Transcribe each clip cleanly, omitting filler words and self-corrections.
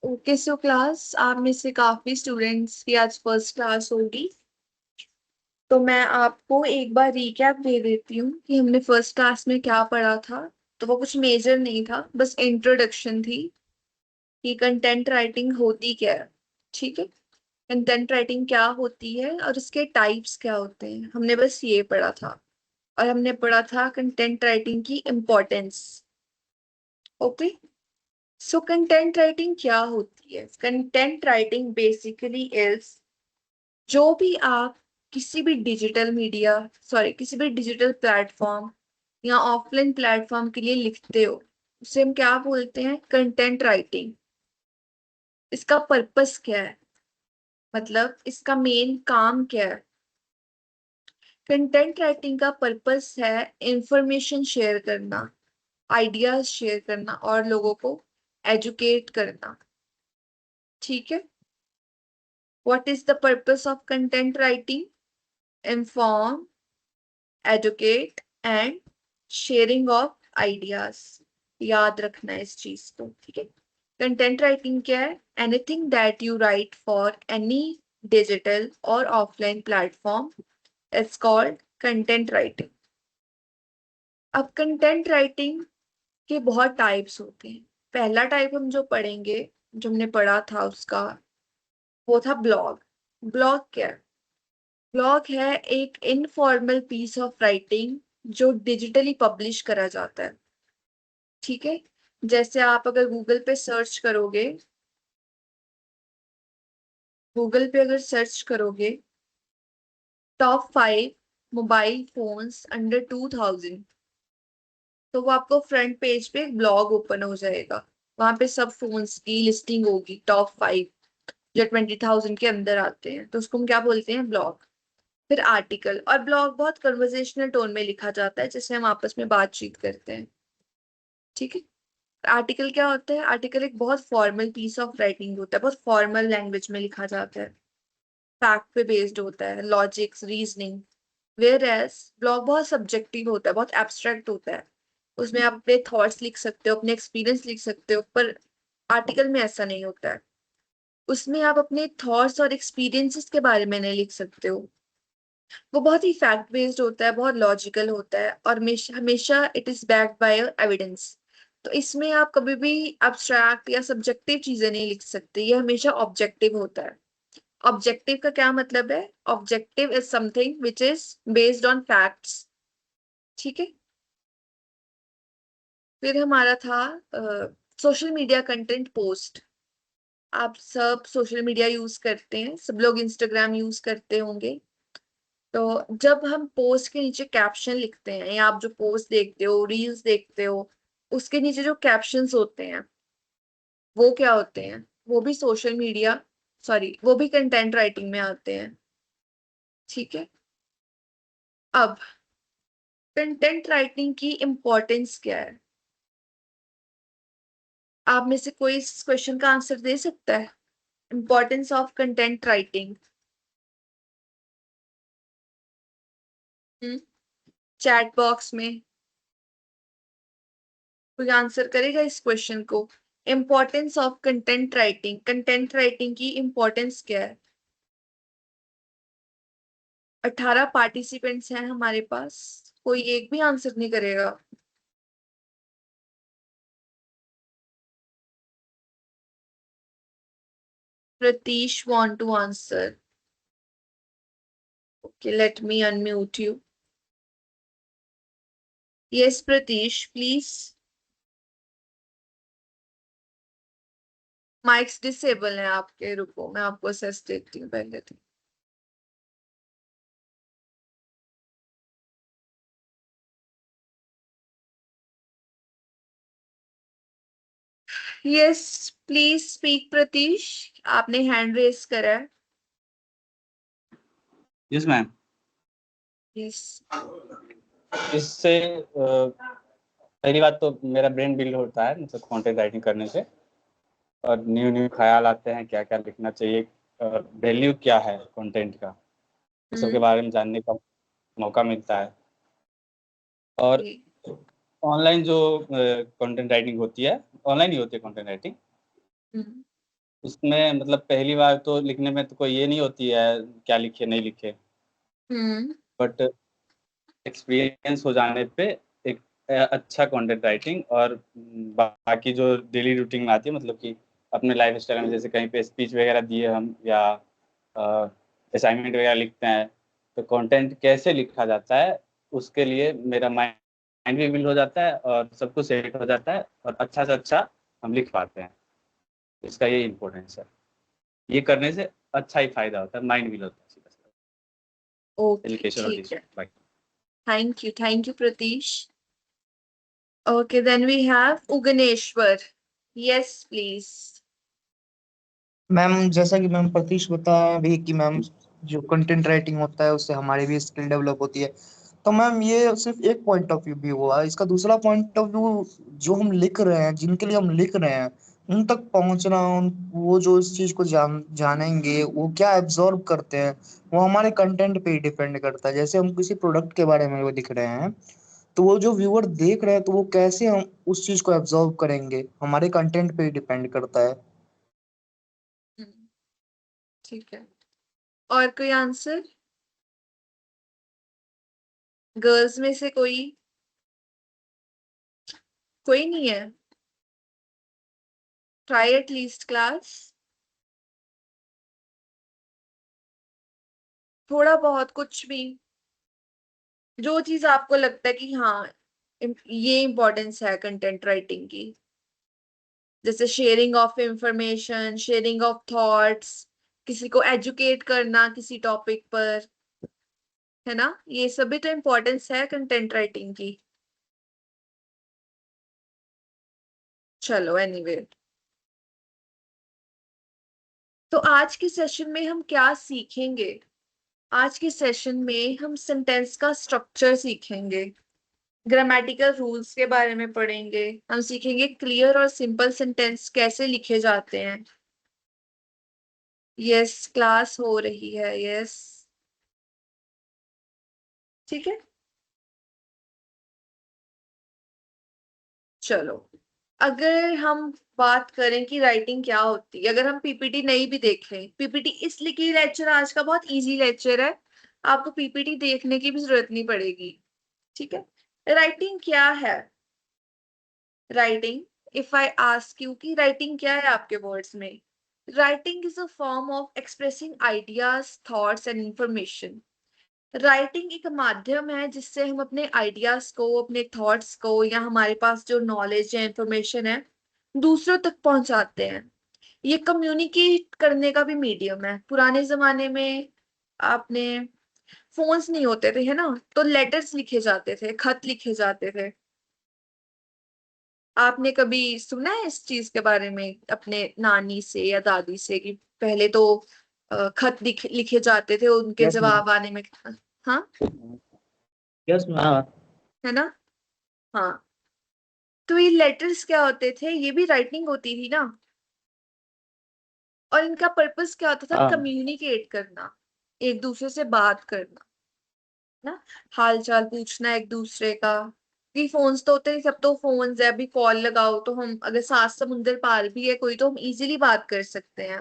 Okay so class, आप में से काफी स्टूडेंट्स की आज फर्स्ट क्लास होगी। तो मैं आपको एक बार रिकैप दे देती हूँ कि हमने फर्स्ट क्लास में क्या पढ़ा था। तो वो कुछ मेजर नहीं था, बस इंट्रोडक्शन थी कि कंटेंट राइटिंग होती क्या है। ठीक है, कंटेंट राइटिंग क्या होती है और उसके टाइप्स क्या होते हैं, हमने बस ये पढ़ा था। और हमने पढ़ा था कंटेंट राइटिंग की importance. Okay, so content writing क्या होती है? कंटेंट राइटिंग बेसिकली इज, जो भी आप किसी भी डिजिटल मीडिया, सॉरी किसी भी डिजिटल प्लेटफॉर्म या ऑफलाइन प्लेटफॉर्म के लिए लिखते हो, उसे हम क्या बोलते हैं? Content writing. इसका पर्पस क्या है, मतलब इसका मेन काम क्या है? कंटेंट राइटिंग का पर्पस है इंफॉर्मेशन शेयर करना, आइडियाज शेयर करना और लोगों को एजुकेट करना। ठीक है, what is the purpose of content writing? Inform, educate and sharing of ideas. याद रखना है इस चीज को, ठीक है। कंटेंट राइटिंग क्या है? Anything that you write for any digital और offline platform is called content writing. अब कंटेंट राइटिंग के बहुत टाइप्स होते हैं। पहला टाइप हम जो पढ़ेंगे, जो हमने पढ़ा था उसका, वो था ब्लॉग। ब्लॉग क्या है? ब्लॉग है एक इनफॉर्मल पीस ऑफ राइटिंग जो डिजिटली पब्लिश करा जाता है। ठीक है, जैसे आप अगर गूगल पे सर्च करोगे, गूगल पे अगर सर्च करोगे टॉप 5 मोबाइल फोन्स अंडर 2000, तो वो आपको फ्रंट पेज पे एक ब्लॉग ओपन हो जाएगा। वहां पे सब फोन्स की लिस्टिंग होगी, टॉप 5 जो 20,000 के अंदर आते हैं, तो उसको हम क्या बोलते हैं? ब्लॉग। फिर आर्टिकल, और ब्लॉग बहुत कन्वर्सेशनल टोन में लिखा जाता है, जैसे हम आपस में बातचीत करते हैं। ठीक है, आर्टिकल क्या होता है? आर्टिकल एक बहुत फॉर्मल पीस ऑफ राइटिंग होता है, बहुत फॉर्मल लैंग्वेज में लिखा जाता है, फैक्ट पे बेस्ड होता है, logics, reasoning. Whereas blog बहुत सब्जेक्टिव होता है, बहुत एब्स्ट्रैक्ट होता है। उसमें आप अपने थॉट्स लिख सकते हो, अपने एक्सपीरियंस लिख सकते हो, पर आर्टिकल में ऐसा नहीं होता है। उसमें आप अपने थॉट्स और एक्सपीरियंसेस के बारे में नहीं लिख सकते हो। वो बहुत ही फैक्ट बेस्ड होता है, बहुत लॉजिकल होता है, और हमेशा हमेशा it is backed by evidence. तो इसमें आप कभी भी अब्स्ट्रैक्ट या सब्जेक्टिव चीजें नहीं लिख सकते, ये हमेशा ऑब्जेक्टिव होता है। ऑब्जेक्टिव का क्या मतलब है? Objective is something which is based on facts. ठीक है, फिर हमारा था सोशल मीडिया कंटेंट पोस्ट। आप सब सोशल मीडिया यूज करते हैं, सब लोग इंस्टाग्राम यूज करते होंगे। तो जब हम पोस्ट के नीचे कैप्शन लिखते हैं, या आप जो पोस्ट देखते हो, रील्स देखते हो, उसके नीचे जो कैप्शंस होते हैं, वो क्या होते हैं? वो भी सोशल मीडिया, सॉरी वो भी कंटेंट राइटिंग में आते हैं। ठीक है, अब कंटेंट राइटिंग की इम्पोर्टेंस क्या है? आप में से कोई इस क्वेश्चन का आंसर दे सकता है? Importance of content writing. Chat box में कोई आंसर करेगा इस क्वेश्चन को? Importance of content writing, content writing की इम्पोर्टेंस क्या है? 18 पार्टिसिपेंट्स हैं हमारे पास, कोई एक भी आंसर नहीं करेगा? Pratish want to answer? Okay, let me unmute you. Yes Pratish, please. Mics disable है आपके, रुको मैं आपको असेस देती हूँ पहले तो। यस, प्लीज स्पीक प्रतीश, आपने हैंड रेस करा है। Yes ma'am. यस, इससे पहली बात तो मेरा ब्रेन बिल्ड होता है, मतलब कंटेंट राइटिंग करने से, और न्यू न्यू ख्याल आते हैं क्या क्या लिखना चाहिए, वैल्यू क्या है कंटेंट का, इस सब के बारे में जानने का मौका मिलता है। और ऑनलाइन जो कंटेंट राइटिंग होती है, ऑनलाइन ही होती है कंटेंट राइटिंग, उसमें मतलब पहली बार तो लिखने में तो कोई ये नहीं होती है क्या लिखे नहीं लिखे, बट एक्सपीरियंस हो जाने पे एक अच्छा कंटेंट राइटिंग और बाकी जो डेली रूटीन में आती है, मतलब कि अपने लाइफ स्टाइल में जैसे कहीं पे स्पीच वगैरह दिए हम या असाइनमेंट वगैरह लिखते हैं, तो कंटेंट कैसे लिखा जाता है उसके लिए मेरा माइंड भी बिल्ड हो जाता है और सब कुछ सेट हो जाता है और अच्छा से अच्छा हम लिख पाते हैं। इसका ये इम्पोर्टेंस है, ये करने से अच्छा ही फायदा होता है, माइंड बिल्ड होता है सीधा सीधा, ओके, एजुकेशन और ठीक है। Distract. Thank you Pratish. Okay, then we have Uganeshwar. Yes, please. Ma'am जैसा कि मैम प्रतीश बताया अभी कि मैम जो कंटेंट राइटिंग होता है उससे हमारी भी स्किल डेवलप होती है। तो मैम ये सिर्फ एक पॉइंट ऑफ व्यू हुआ, इसका दूसरा पॉइंट ऑफ व्यू जो हम लिख रहे हैं, जिनके लिए हम लिख रहे हैं उन तक पहुंचना, उन वो जो इस चीज को जानेंगे वो क्या एब्जॉर्ब करते हैं, वो हमारे कंटेंट पे ही डिपेंड करता है। जैसे हम किसी प्रोडक्ट के बारे में वो लिख रहे हैं, तो वो जो व्यूअर देख रहे हैं तो वो कैसे हम उस चीज को एब्जॉर्ब करेंगे, हमारे कंटेंट पे ही डिपेंड करता है। हम्म, ठीक है। और कोई आंसर? गर्ल्स में से कोई नहीं है? Try at least class. थोड़ा बहुत कुछ भी, जो चीज आपको लगता है कि हाँ ये इम्पोर्टेंस है कंटेंट राइटिंग की, जैसे sharing of information, sharing of thoughts, किसी को एजुकेट करना किसी टॉपिक पर, है ना? ये सभी तो इम्पोर्टेंस है कंटेंट राइटिंग की। चलो एनीवे, तो आज के सेशन में हम क्या सीखेंगे? आज के सेशन में हम सेंटेंस का स्ट्रक्चर सीखेंगे, ग्रामेटिकल रूल्स के बारे में पढ़ेंगे, हम सीखेंगे क्लियर और सिंपल सेंटेंस कैसे लिखे जाते हैं। यस, क्लास हो रही है, यस, ठीक है। चलो, अगर हम बात करें कि राइटिंग क्या होती है, अगर हम पीपीटी नहीं भी देखें, पीपीटी इसलिए कि लेक्चर आज का बहुत इजी लेक्चर है, आपको पीपीटी देखने की भी जरूरत नहीं पड़ेगी, ठीक है। राइटिंग क्या है? Writing, if I ask you कि राइटिंग क्या है आपके वर्ड्स में, writing is a form of expressing ideas, thoughts and information. Writing एक माध्यम है जिससे हम अपने आइडियाज को, अपने थॉट्स को, या हमारे पास जो नॉलेज या इंफॉर्मेशन है दूसरों तक पहुंचाते हैं। ये कम्युनिकेट करने का भी मीडियम है। पुराने जमाने में आपने फोन्स नहीं होते थे, है ना, तो लेटर्स लिखे जाते थे, खत लिखे जाते थे। आपने कभी सुना है इस चीज के बारे में अपने नानी से या दादी से कि पहले तो खत लिखे जाते थे, उनके यस मैम। जवाब आने में? हाँ, यस मैम। है ना? हाँ, तो ये लेटर्स क्या होते थे? ये भी राइटिंग होती थी ना। और इनका पर्पस क्या होता था? हाँ। कम्युनिकेट करना, एक दूसरे से बात करना, ना, हाल चाल पूछना एक दूसरे का। कि फोन्स तो होते नहीं, सब तो फोन्स है, अभी कॉल लगाओ तो हम अगर 7 समुंदर पार भी है कोई तो हम इजीली बात कर सकते हैं,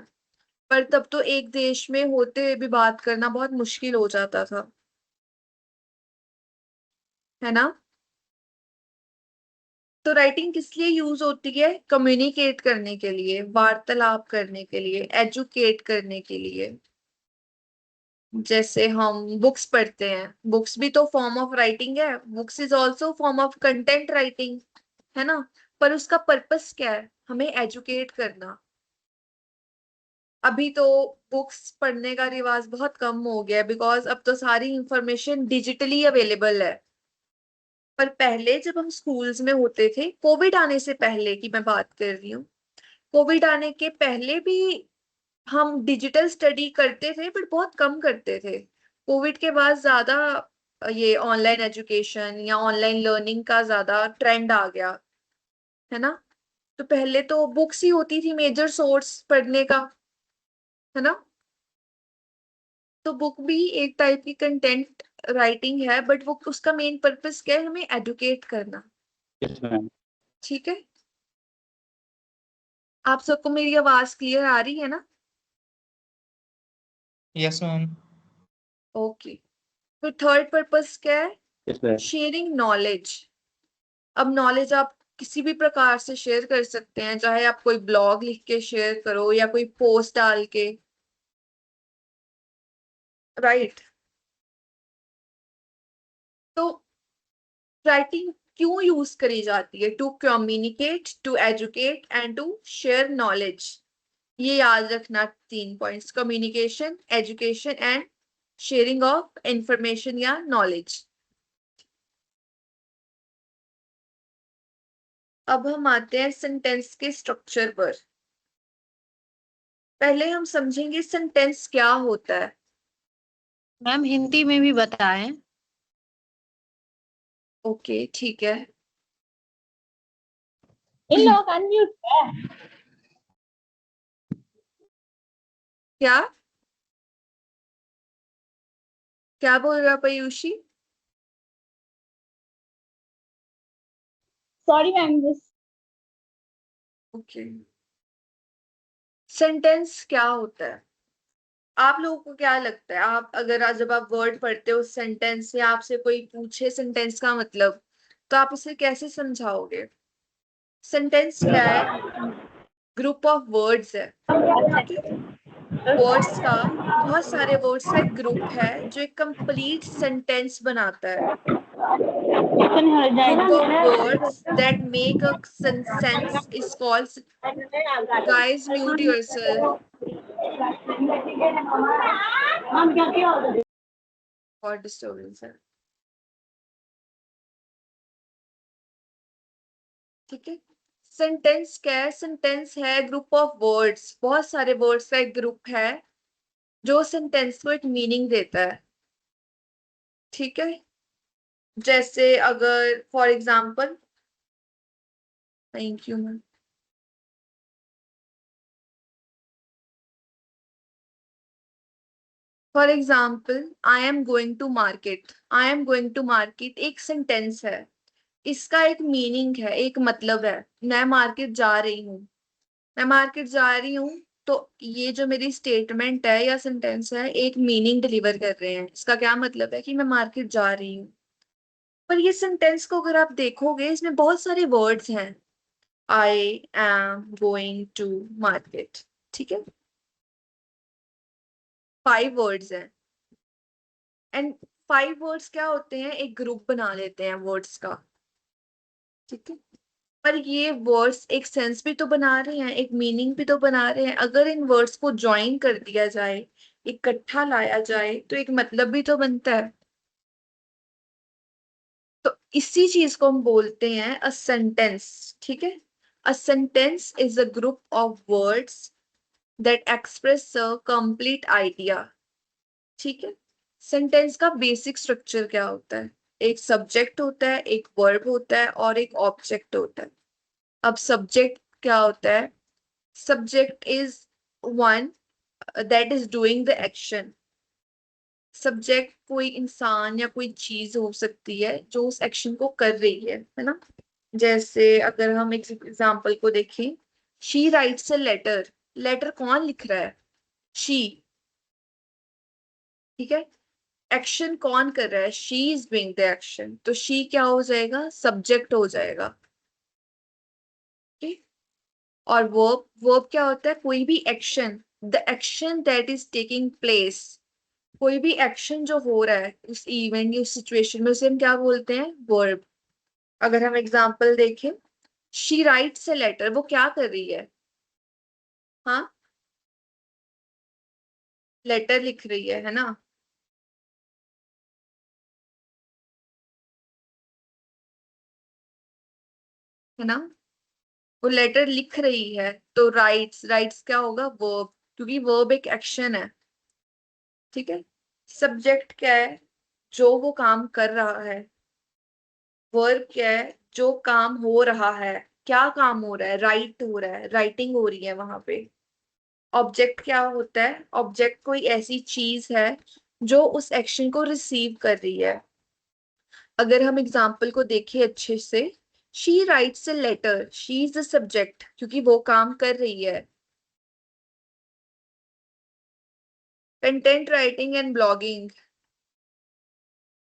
पर तब तो एक देश में होते हुए भी बात करना बहुत मुश्किल हो जाता था, है ना? तो राइटिंग किस लिए यूज होती है? कम्युनिकेट करने के लिए, वार्तालाप करने के लिए, एजुकेट करने के लिए। जैसे हम बुक्स पढ़ते हैं, बुक्स भी तो फॉर्म ऑफ राइटिंग है, books is also form of content writing, है ना? पर उसका पर्पस क्या है? हमें एजुकेट करना। अभी तो बुक्स पढ़ने का रिवाज बहुत कम हो गया है, बिकॉज अब तो सारी इंफॉर्मेशन डिजिटली अवेलेबल है। पर पहले जब हम स्कूल्स में होते थे, कोविड आने से पहले की मैं बात कर रही हूँ, कोविड आने के पहले भी हम डिजिटल स्टडी करते थे, बट बहुत कम करते थे। कोविड के बाद ज्यादा ये ऑनलाइन एजुकेशन या ऑनलाइन लर्निंग का ज्यादा ट्रेंड आ गया, है ना? तो पहले तो बुक्स ही होती थी मेजर सोर्स पढ़ने का, है ना? तो बुक भी एक टाइप की कंटेंट राइटिंग है, बट वो उसका मेन पर्पस क्या है? हमें एडुकेट करना, यस मैम। ठीक है। आप सबको मेरी आवाज क्लियर आ रही है ना? Yes ma'am. ओके। तो थर्ड पर्पस क्या है? इसमें शेयरिंग नॉलेज। अब नॉलेज आप किसी भी प्रकार से शेयर कर सकते हैं, चाहे आप कोई ब्लॉग लिख के शेयर करो या कोई पोस्ट डाल के, राइट? तो राइटिंग क्यों यूज करी जाती है? To communicate, to educate and to share knowledge. ये याद रखना 3 points: communication, education and sharing of information या नॉलेज। अब हम आते हैं सेंटेंस के स्ट्रक्चर पर। पहले हम समझेंगे सेंटेंस क्या होता है। मैम हिंदी में भी बताएं। ओके, ठीक है। इन लोग अनम्यूट है। क्या क्या बोल रहा Piyushi? Sorry ma'am, okay. Sentence क्या होता है? आप लोगों को क्या लगता है, आप अगर आज जब आप वर्ड पढ़ते हो सेंटेंस, या आपसे कोई पूछे सेंटेंस का मतलब, तो आप उसे कैसे समझाओगे? सेंटेंस क्या है? ग्रुप ऑफ वर्ड्स है, ठीक है? वर्ड्स का, बहुत सारे वर्ड्स का एक ग्रुप है जो एक कंप्लीट सेंटेंस बनाता है। Group of words that make a sense is called. Guys, mute yourself. और डिस्टर्बेंस है, ठीक है? सेंटेंस क्या है? सेंटेंस है ग्रुप ऑफ वर्ड्स, बहुत सारे वर्ड्स का एक ग्रुप है जो सेंटेंस को एक मीनिंग देता है, ठीक है? जैसे अगर for example, thank you ma'am. For example, I am going to market. I am going to market एक सेंटेंस है, इसका एक मीनिंग है, एक मतलब है। मैं मार्केट जा रही हूँ, मैं मार्केट जा रही हूँ। तो ये जो मेरी स्टेटमेंट है या सेंटेंस है, एक मीनिंग डिलीवर कर रहे हैं। इसका क्या मतलब है कि मैं मार्केट जा रही हूँ। पर ये सेंटेंस को अगर आप देखोगे, इसमें बहुत सारे वर्ड्स हैं। I am going to market, ठीक है? 5 वर्ड्स हैं। एंड 5 वर्ड्स क्या होते हैं? एक ग्रुप बना लेते हैं वर्ड्स का, ठीक है? पर ये वर्ड्स एक सेंस भी तो बना रहे हैं, एक मीनिंग भी तो बना रहे हैं। अगर इन वर्ड्स को ज्वाइन कर दिया जाए, इकट्ठा लाया जाए, तो एक मतलब भी तो बनता है। तो इसी चीज को हम बोलते हैं अ सेंटेंस, ठीक है? A sentence is a group of words that express a complete idea, ठीक है? सेंटेंस का बेसिक स्ट्रक्चर क्या होता है? एक सब्जेक्ट होता है, एक वर्ब होता है और एक ऑब्जेक्ट होता है। अब सब्जेक्ट क्या होता है? Subject is one that is doing the action. Subject कोई इंसान या कोई चीज हो सकती है जो उस एक्शन को कर रही है ना? जैसे अगर हम एक एग्जांपल को देखें, she writes a letter. Letter कौन लिख रहा है? शी, ठीक है? एक्शन कौन कर रहा है? She is doing the action. तो शी क्या हो जाएगा? सब्जेक्ट हो जाएगा, ठीक? और वर्ब, वर्ब क्या होता है? कोई भी action, the action that is taking place. कोई भी एक्शन जो हो रहा है उस इवेंट या उस सिचुएशन में, उसे हम क्या बोलते हैं? वर्ब। अगर हम एग्जांपल देखें, शी राइट्स अ लेटर, वो क्या कर रही है? हाँ, लेटर लिख रही है ना? है ना? वो लेटर लिख रही है, तो राइट्स, राइट्स क्या होगा? वर्ब, क्योंकि वर्ब एक एक्शन है, ठीक है? सब्जेक्ट क्या है? जो वो काम कर रहा है। वर्ब क्या है? जो काम हो रहा है। क्या काम हो रहा है? राइट हो रहा है, राइटिंग हो रही है वहां पे। ऑब्जेक्ट क्या होता है? ऑब्जेक्ट कोई ऐसी चीज है जो उस एक्शन को रिसीव कर रही है। अगर हम एग्जाम्पल को देखें अच्छे से, she writes a letter, she is the subject क्योंकि वो काम कर रही है। कंटेंट राइटिंग एंड ब्लॉगिंग,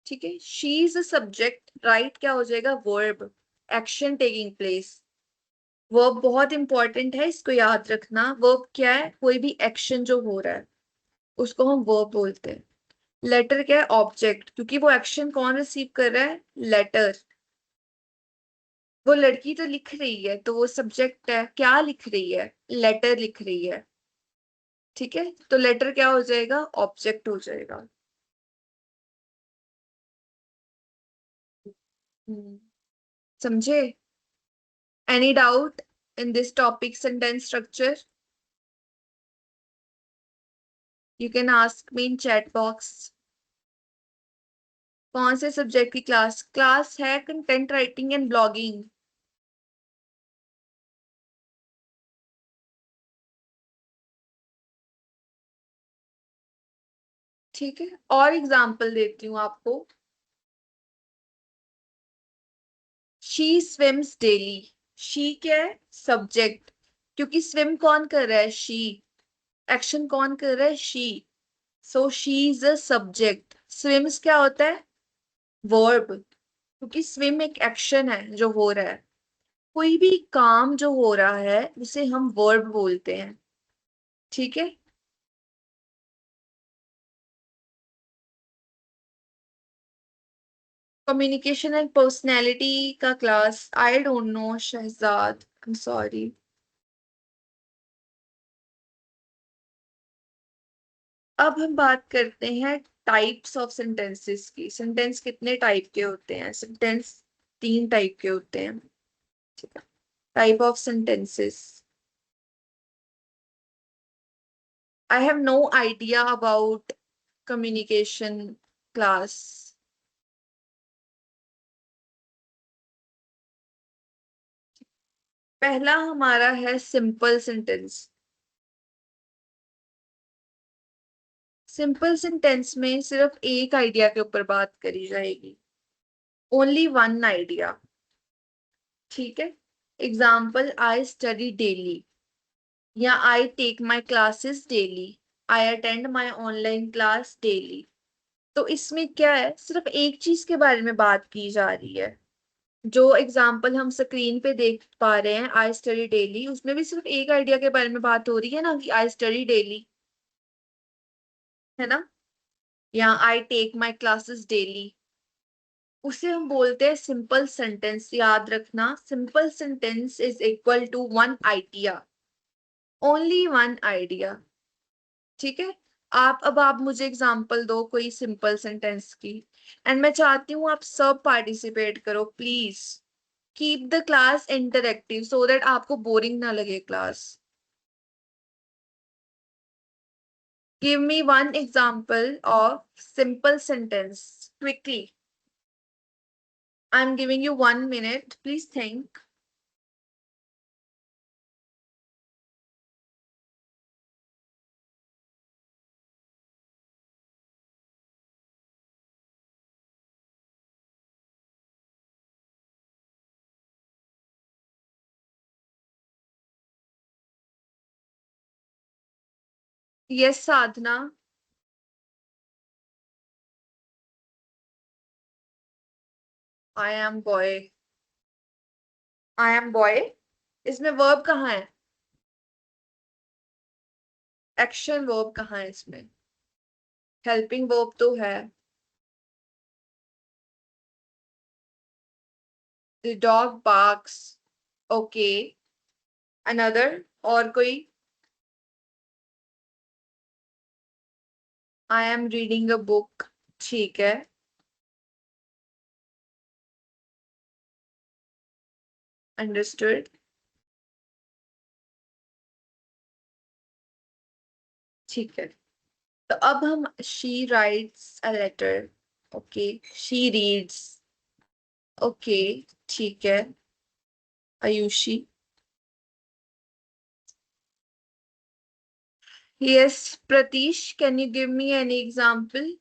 ठीक है, she is a subject, right क्या हो जाएगा, verb, action taking place. Verb बहुत इंपॉर्टेंट है, इसको याद रखना। वर्ब क्या है, कोई भी एक्शन जो हो रहा है उसको हम वर्ब बोलते हैं। लेटर क्या है, ऑब्जेक्ट, क्योंकि वो एक्शन कौन रिसीव कर रहा है, लेटर। वो लड़की तो लिख रही है तो वो सब्जेक्ट है, क्या लिख रही है, लेटर लिख रही है, ठीक है, तो लेटर क्या हो जाएगा, ऑब्जेक्ट हो जाएगा। समझे? Any doubt in this topic sentence structure? You can ask me in chat box. कौन से सब्जेक्ट की क्लास? क्लास है कंटेंट राइटिंग एंड ब्लॉगिंग। ठीक है, और एग्जांपल देती हूँ आपको। शी स्विम्स डेली, शी क्या है, सब्जेक्ट, क्योंकि स्विम कौन कर रहा है, शी, एक्शन कौन कर रहा है, she, so she is a subject. Swims क्या होता है, वर्ब, क्योंकि स्विम एक एक्शन है जो हो रहा है। कोई भी काम जो हो रहा है उसे हम वर्ब बोलते हैं, ठीक है। कम्युनिकेशन एंड पर्सनैलिटी का class, I don't know Shahzad, I am sorry. अब हम बात करते हैं टाइप्स ऑफ सेंटेंसेस की। सेंटेंस कितने टाइप के होते हैं? सेंटेंस 3 टाइप के होते हैं, ठीक है। Type of sentences, I have no idea about communication class. पहला हमारा है सिंपल सेंटेंस। सिंपल सेंटेंस में सिर्फ एक आइडिया के ऊपर बात करी जाएगी, ओनली वन आइडिया, ठीक है। एग्जाम्पल, आई स्टडी डेली, या I take my classes daily, I attend my online class daily. तो इसमें क्या है, सिर्फ एक चीज के बारे में बात की जा रही है। जो एग्जाम्पल हम स्क्रीन पे देख पा रहे हैं, आई स्टडी डेली, उसमें भी सिर्फ एक आइडिया के बारे में बात हो रही है ना, कि आई स्टडी डेली, है ना, या I take my classes daily. उसे हम बोलते हैं सिंपल सेंटेंस। याद रखना, simple sentence is equal to one idea, only one idea, ठीक है। अब आप मुझे एग्जांपल दो कोई सिंपल सेंटेंस की, एंड मैं चाहती हूँ आप सब पार्टिसिपेट करो please. Keep the class interactive so that आपको बोरिंग ना लगे class. Give me one example of simple sentence quickly. I am giving you 1 minute, please think. Yes Sadhana. I am boy, I am boy, इसमें verb कहाँ है, action verb कहाँ है इसमें, helping verb तो है। The dog barks, okay, another, और कोई? I am reading a book, ठीक है, अंडरस्टूड, ठीक है। तो अब हम, she writes a letter, okay, she reads, okay, ठीक है, Ayushi. Yes Pratish, can you give me any example?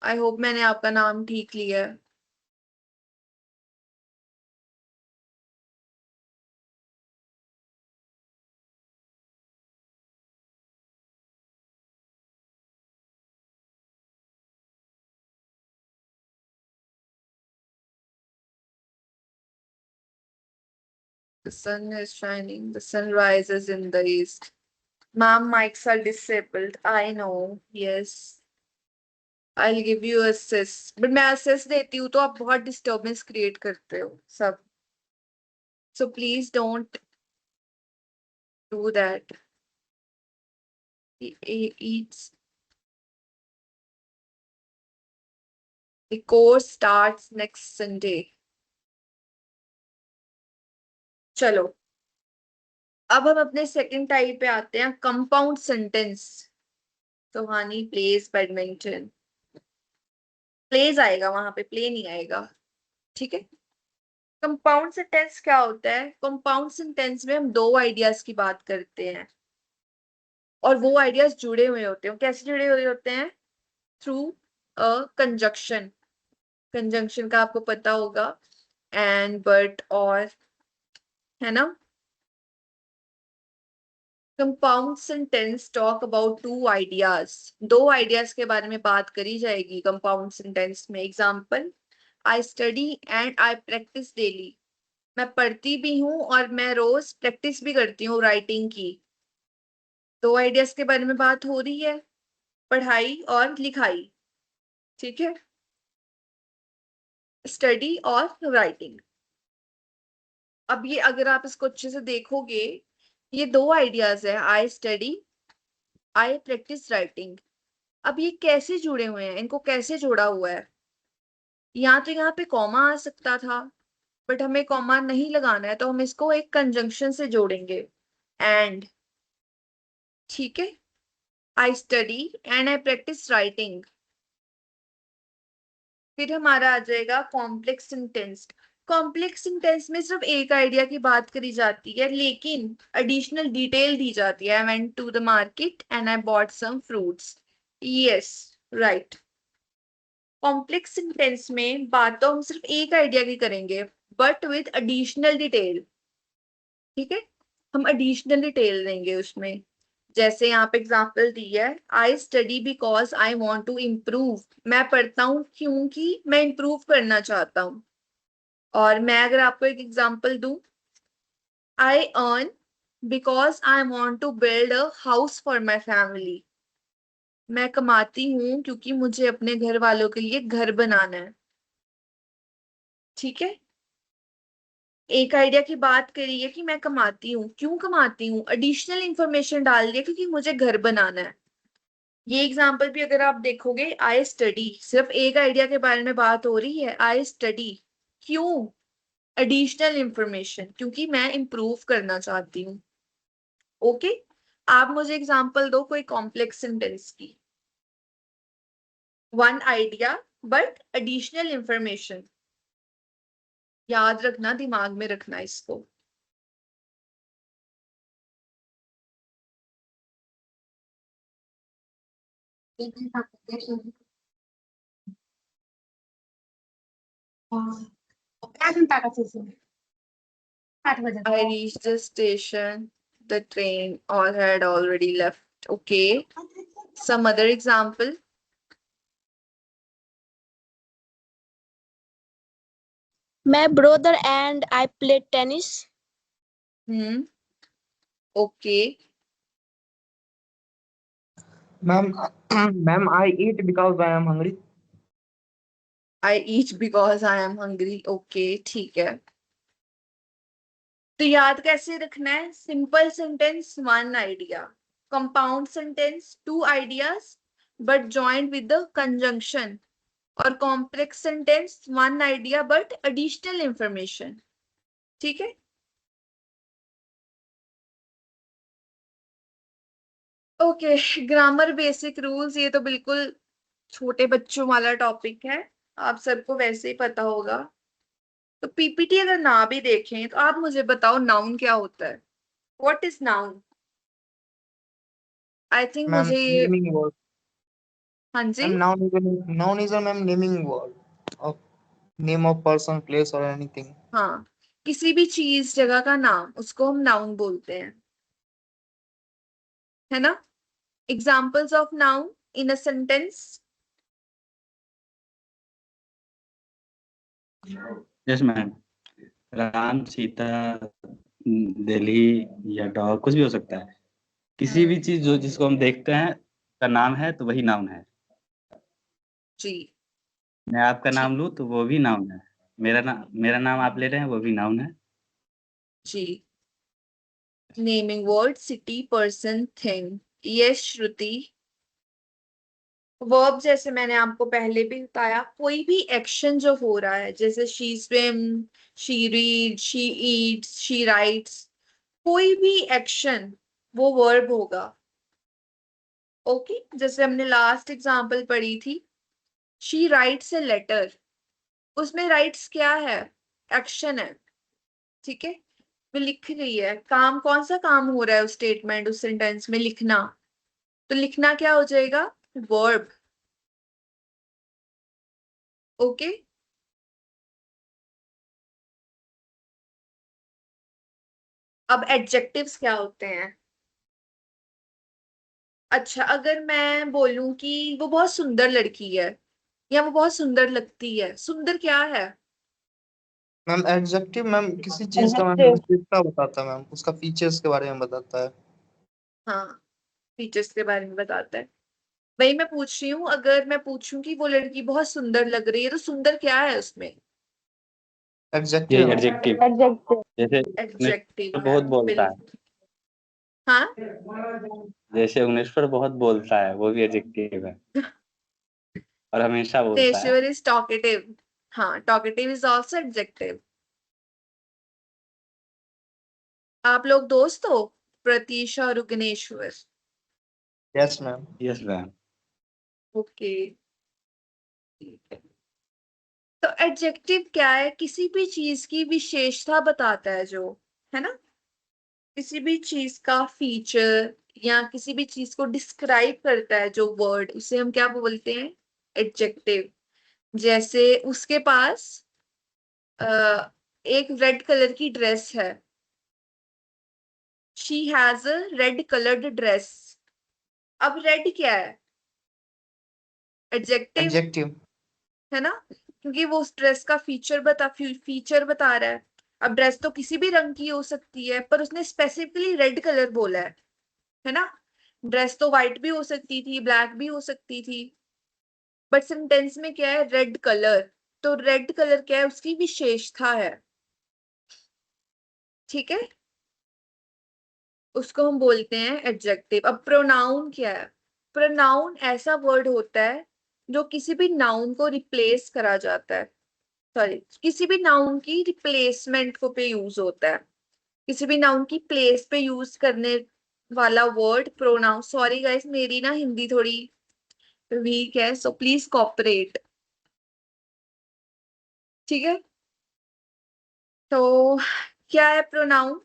I hope मैंने आपका नाम ठीक लिया है। The sun is shining. The sun rises in the east. Ma'am, mics are disabled. I know. Yes. I'll give you assist. But मैं assist देती हूँ तो आप बहुत disturbance create करते हो सब. So please don't do that. Eats. The course starts next Sunday. चलो अब हम अपने सेकंड टाइप पे आते हैं, कंपाउंड सेंटेंस. सुहानी प्लेज बैडमिंटन. प्लेज आएगा वहां पे, प्ले नहीं आएगा. ठीक है. कंपाउंड सेंटेंस क्या होता है? कंपाउंड सेंटेंस में हम दो आइडियाज की बात करते हैं और वो आइडियाज जुड़े हुए होते हैं. कैसे जुड़े हुए होते हैं? Through a conjunction. कंजंक्शन का आपको पता होगा, एंड, बट, और, है ना. Compound sentence talk about two ideas. दो आइडियाज के बारे में बात करी जाएगी कंपाउंड सेंटेंस में. Example, I study and I practise daily. मैं पढ़ती भी हूँ और मैं रोज प्रैक्टिस भी करती हूँ राइटिंग की. दो आइडियाज के बारे में बात हो रही है, पढ़ाई और लिखाई. ठीक है. स्टडी और राइटिंग. अब ये अगर आप इसको अच्छे से देखोगे, ये दो आइडियाज है, I study, I practice writing. अब ये कैसे जुड़े हुए हैं? इनको कैसे जोड़ा हुआ है? यहाँ तो यहाँ पे कॉमा आ सकता था, बट हमें कॉमा नहीं लगाना है तो हम इसको एक कंजंक्शन से जोड़ेंगे, एंड. ठीक है. I study and I practice writing. फिर हमारा आ जाएगा कॉम्प्लेक्स सेंटेंस. कॉम्प्लेक्स सेंटेंस में सिर्फ एक आइडिया की बात करी जाती है लेकिन एडिशनल डिटेल दी जाती है. I went to the market and I bought some fruits. Yes, right. Complex sentence में बात तो हम सिर्फ एक आइडिया की करेंगे बट विद एडिशनल डिटेल. ठीक है. हम एडिशनल डिटेल देंगे उसमें. जैसे यहाँ पे एग्जांपल दी है, I study because I want to improve. मैं पढ़ता हूँ क्योंकि मैं इम्प्रूव करना चाहता हूँ. और मैं अगर आपको एक एग्जांपल दूं, I earn because I want to build a house for my family. मैं कमाती हूँ क्योंकि मुझे अपने घर वालों के लिए घर बनाना है. ठीक है. एक आइडिया की बात करी है कि मैं कमाती हूँ. क्यों कमाती हूँ? एडिशनल इंफॉर्मेशन डाल दिया क्योंकि मुझे घर बनाना है. ये एग्जांपल भी अगर आप देखोगे, आई स्टडी, सिर्फ एक आइडिया के बारे में बात हो रही है. आई स्टडी क्यों? एडिशनल इंफॉर्मेशन, क्योंकि मैं इंप्रूव करना चाहती हूँ. ओके. आप मुझे एग्जांपल दो कोई कॉम्प्लेक्स सेंटेंस की. One idea but additional information. याद रखना, दिमाग में रखना इसको. I reached the station. The train all had already left. Okay. Some other example. My brother and I played tennis. Okay. Ma'am ma'am I eat because I am hungry. I eat because I am hungry. Okay, ठीक है. तो याद कैसे रखना है? Simple sentence one idea, compound sentence two ideas but joint with the conjunction, और complex sentence one idea but additional information. ठीक है. ओके. ग्रामर बेसिक रूल्स, ये तो बिल्कुल छोटे बच्चों वाला टॉपिक है, आप सबको वैसे ही पता होगा. तो पीपीटी अगर ना भी देखें तो आप मुझे बताओ नाउन क्या होता है? What is noun? I think ma'am मुझे ये. Naming word. हाँ जी. Ma'am noun is a ma'am naming word of name of person, place और एनीथिंग. हाँ, किसी भी चीज जगह का नाम, उसको हम नाउन बोलते हैं, है ना. Examples of noun in a sentence. Yes ma'am. Ram, Sita, Delhi या डॉग कुछ भी हो सकता है। किसी भी चीज जो जिसको हम देखते हैं का नाम है तो वही नाउन है। जी मैं आपका जी नाम लूं तो वो भी नाउन है। मेरा नाम आप ले रहे हैं वो भी नाउन है। जी। Naming word city person thing. Yes Shruti. Verb जैसे मैंने आपको पहले भी बताया, कोई भी एक्शन जो हो रहा है, जैसे she swim, she read, she Yeats, she writes, कोई भी एक्शन वो वर्ब होगा। ओके, जैसे हमने लास्ट एग्जांपल पढ़ी थी, शी राइट्स ए लेटर, उसमें राइट्स क्या है? एक्शन है। ठीक है, वो लिख रही है, काम कौन सा काम हो रहा है उस स्टेटमेंट उस सेंटेंस में? लिखना। तो लिखना क्या हो जाएगा? वर्ब। ओके। अब एडजेक्टिव्स क्या होते हैं? अच्छा, अगर मैं बोलूं कि वो बहुत सुंदर लड़की है या वो बहुत सुंदर लगती है, सुंदर क्या है? मैम एडजेक्टिव मैम किसी चीज का मैम विशेषता बताता है, मैम उसका फीचर्स के बारे में बताता है। हाँ, फीचर्स के बारे में बताता है। वही मैं पूछ रही हूँ, अगर मैं पूछूं कि वो लड़की बहुत सुंदर लग रही है, तो सुंदर क्या है उसमें? ये एडजेक्टिव। एडजेक्टिव। जैसे एडजेक्टिव उनेश्वर है, बहुत बोलता है। बिल्कुल। हाँ। जैसे उनेश्वर बहुत बोलता है वो भी एडजेक्टिव है और हमेशा बोलता है। नेश्वर इज टॉकेटिव। हाँ, टॉकेटिव इज ऑल्सो एडजेक्टिव। आप लोग दोस्त हो, प्रतीशा और Ganeshwar? Yes ma'am. Yes ma'am. Okay, ठीक है। तो एडजेक्टिव क्या है? किसी भी चीज की विशेषता बताता है जो, है ना? किसी भी चीज का फीचर या किसी भी चीज को डिस्क्राइब करता है जो वर्ड, उसे हम क्या बोलते हैं? एडजेक्टिव। जैसे उसके पास एक रेड कलर की ड्रेस है, she has a red coloured dress. अब रेड क्या है? Adjective, adjective. है ना? क्योंकि वो उस ड्रेस का फीचर बता रहा है। अब ड्रेस तो किसी भी रंग की हो सकती है, पर उसने स्पेसिफिकली रेड कलर बोला है ना? ड्रेस तो व्हाइट भी हो सकती थी, ब्लैक भी हो सकती थी, बट सेंटेंस में क्या है? Red colour. तो रेड कलर क्या है? उसकी विशेषता है। ठीक है, उसको हम बोलते हैं एडजेक्टिव। अब प्रोनाउन क्या है? प्रोनाउन ऐसा वर्ड होता है जो किसी भी नाउन को रिप्लेस करा जाता है, सॉरी, किसी भी नाउन की रिप्लेसमेंट को पे यूज होता है, किसी भी नाउन की प्लेस पे यूज करने वाला वर्ड प्रोनाउन। सॉरी गाइस, मेरी ना हिंदी थोड़ी वीक है, सो प्लीज कॉपरेट। ठीक है, तो क्या है प्रोनाउन?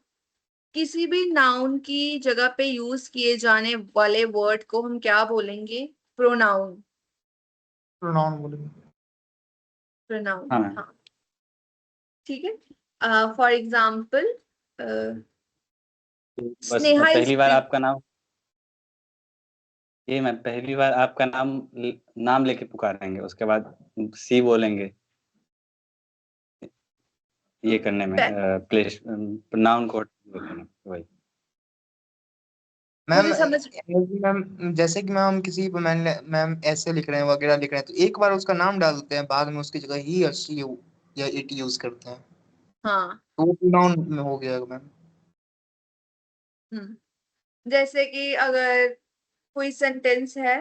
किसी भी नाउन की जगह पे यूज किए जाने वाले वर्ड को हम क्या बोलेंगे? प्रोनाउन। प्रोनाउन बोलेंगे। प्रोनाउन, हाँ मैम। हाँ। ठीक है, फॉर एग्जाम्पल, तो बस स्नेहा इज पहली बार आपका नाम ये मैं पहली बार आपका नाम लेके पुकारेंगे उसके बाद सी बोलेंगे ये करने में प्लेस नाउन को बोलने में वही। मैम मुझे समझ। मैम जैसे कि मैम किसी पे मैम मैम ऐसे लिख रहे हैं वगैरह लिख रहे हैं तो एक बार उसका नाम डाल देते हैं, बाद में उसकी जगह ही और शी या इट यूज करते हैं, हाँ। तो वो प्रोनाउन में हो गया मैम। हम्म, जैसे कि अगर कोई सेंटेंस है